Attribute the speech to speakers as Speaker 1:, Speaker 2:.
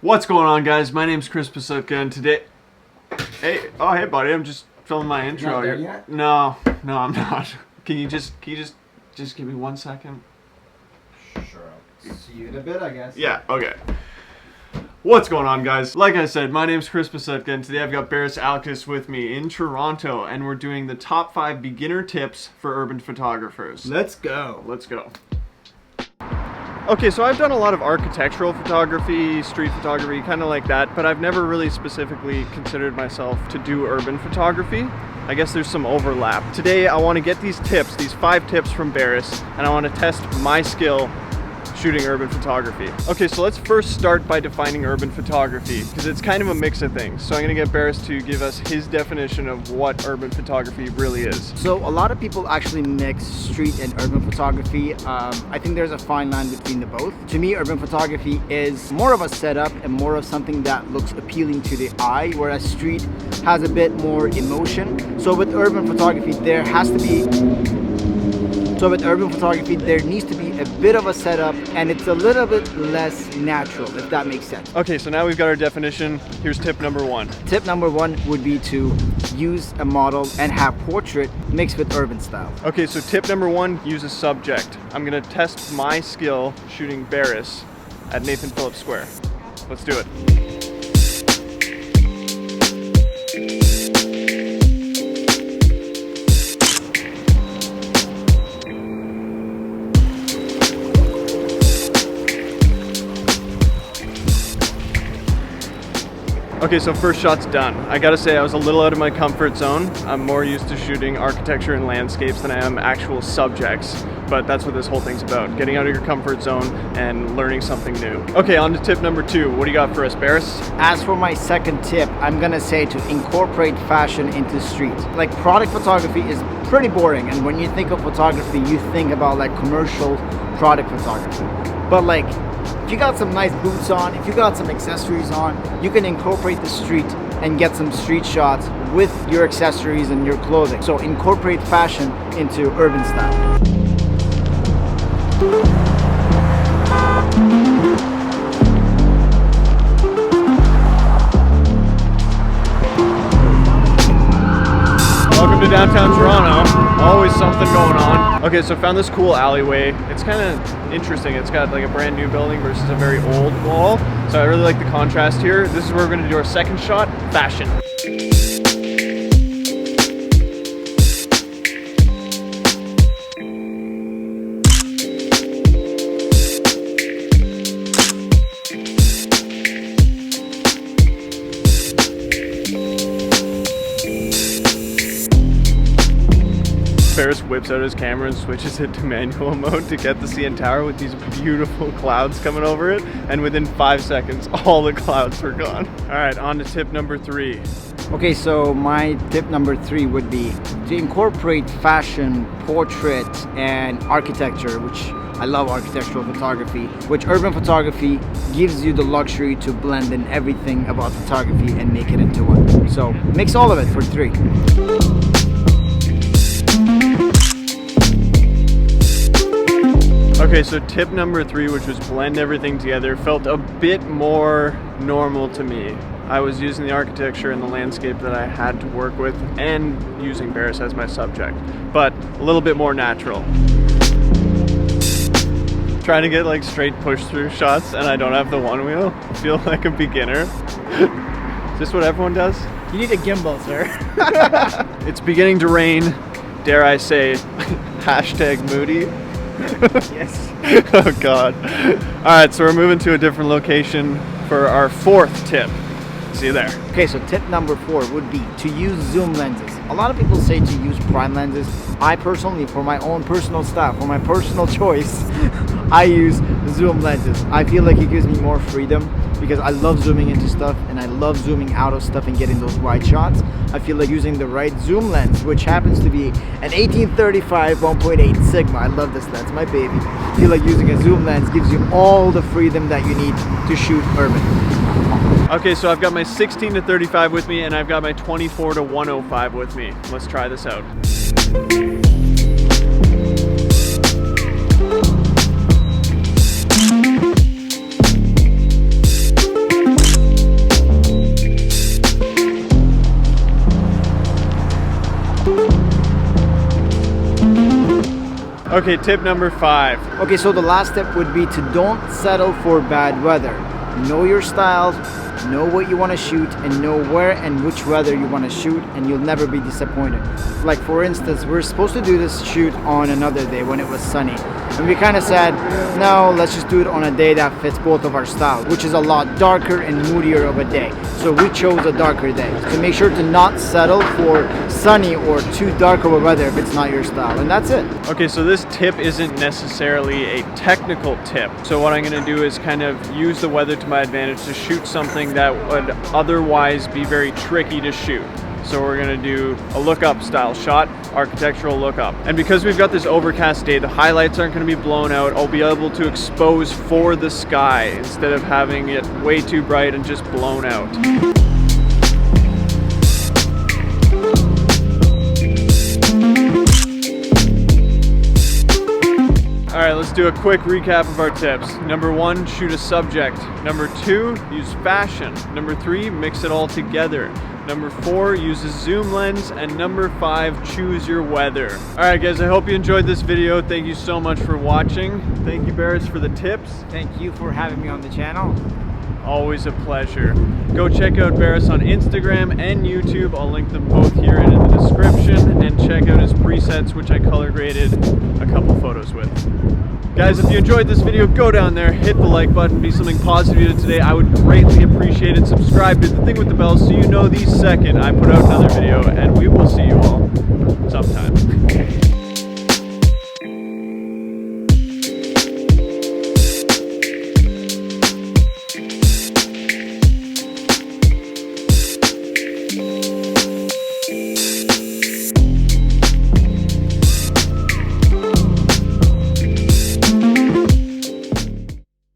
Speaker 1: What's going on, guys? My name's Psutka, and today... Hey buddy, I'm just filming my intro.
Speaker 2: Not there yet?
Speaker 1: No, I'm not. Can you just give me 1 second?
Speaker 2: Sure. I'll see you in a bit, I guess.
Speaker 1: Yeah, okay. What's going on, guys? Like I said, my name's Psutka, and today I've got Baris Alkis with me in Toronto, and we're doing the top 5 beginner tips for urban photographers.
Speaker 2: Let's go.
Speaker 1: Let's go. Okay, so I've done a lot of architectural photography, street photography, kind of like that, but I've never really specifically considered myself to do urban photography. I guess there's some overlap. Today I want to get these tips, these 5 tips from Baris, and I want to test my skill shooting urban photography. Okay, so let's first start by defining urban photography, because it's kind of a mix of things. So I'm going to get Baris to give us his definition of what urban photography really is.
Speaker 2: So a lot of people actually mix street and urban photography. I think there's a fine line between the both. To me, urban photography is more of a setup and more of something that looks appealing to the eye, whereas street has a bit more emotion. So with urban photography, there needs to be a bit of a setup, and it's a little bit less natural, if that makes sense.
Speaker 1: Okay, so now we've got our definition. Here's tip number 1.
Speaker 2: Tip number 1 would be to use a model and have portrait mixed with urban style.
Speaker 1: Okay, so tip number 1, use a subject. I'm gonna test my skill shooting Baris at Nathan Phillips Square. Let's do it. Okay, so first shot's done. I gotta say I was a little out of my comfort zone. I'm more used to shooting architecture and landscapes than I am actual subjects, but that's what this whole thing's about, getting out of your comfort zone and learning something new. Okay, on to tip number 2. What do you got for us, Baris?
Speaker 2: As for my second tip, I'm gonna say to incorporate fashion into street. Like, product photography is pretty boring, and when you think of photography, you think about like commercial product photography. But like, if you got some nice boots on, if you got some accessories on, you can incorporate the street and get some street shots with your accessories and your clothing. So incorporate fashion into urban style.
Speaker 1: Welcome to downtown Toronto. Always something going on. Okay, so found this cool alleyway. It's kind of interesting. It's got like a brand new building versus a very old wall. So I really like the contrast here. This is where we're going to do our second shot, fashion. Baris whips out his camera and switches it to manual mode to get the CN Tower with these beautiful clouds coming over it, and within 5 seconds all the clouds were gone. Alright, on to tip number 3.
Speaker 2: Okay, so my tip number 3 would be to incorporate fashion, portrait, and architecture, which I love architectural photography, which urban photography gives you the luxury to blend in everything about photography and make it into one. So mix all of it for 3.
Speaker 1: Okay, so tip number 3, which was blend everything together, felt a bit more normal to me. I was using the architecture and the landscape that I had to work with and using Baris as my subject, but a little bit more natural. Trying to get like straight push-through shots and I don't have the one wheel. I feel like a beginner. Is this what everyone does?
Speaker 2: You need a gimbal, sir.
Speaker 1: It's beginning to rain, dare I say, hashtag moody.
Speaker 2: Yes.
Speaker 1: Oh god. Alright, so we're moving to a different location for our 4th tip. See you there.
Speaker 2: Okay, so tip number 4 would be to use zoom lenses. A lot of people say to use prime lenses. I personally, for my own personal style, for my personal choice, I use zoom lenses. I feel like it gives me more freedom because I love zooming into stuff and I love zooming out of stuff and getting those wide shots. I feel like using the right zoom lens, which happens to be an 1835 1.8 Sigma. I love this lens, my baby. I feel like using a zoom lens gives you all the freedom that you need to shoot urban.
Speaker 1: Okay, so I've got my 16 to 35 with me and I've got my 24 to 105 with me. Let's try this out. Okay, tip number 5.
Speaker 2: Okay, so the last tip would be to don't settle for bad weather. Know your styles, know what you want to shoot, and know where and which weather you want to shoot, and you'll never be disappointed. Like for instance, we're supposed to do this shoot on another day when it was sunny, and we kind of said, no, let's just do it on a day that fits both of our styles, which is a lot darker and moodier of a day. So we chose a darker day. So make sure to not settle for sunny or too dark of a weather if it's not your style, and that's it.
Speaker 1: Okay, so this tip isn't necessarily a technical tip. So what I'm gonna do is kind of use the weather to my advantage to shoot something that would otherwise be very tricky to shoot. So we're gonna do a look-up style shot, architectural look-up. And because we've got this overcast day, the highlights aren't gonna be blown out. I'll be able to expose for the sky instead of having it way too bright and just blown out. All right, let's do a quick recap of our tips. Number 1, shoot a subject. Number 2, use fashion. Number 3, mix it all together. Number 4, use a zoom lens. And number 5, choose your weather. All right, guys, I hope you enjoyed this video. Thank you so much for watching. Thank you, Baris, for the tips.
Speaker 2: Thank you for having me on the channel.
Speaker 1: Always a pleasure. Go check out Baris on Instagram and YouTube. I'll link them both here and in the description. And check out his presets, which I color graded a couple photos with. Guys, if you enjoyed this video, go down there, hit the like button, be something positive today. I would greatly appreciate it. Subscribe to the thing with the bell so you know the second I put out another video, and we will see you all sometime.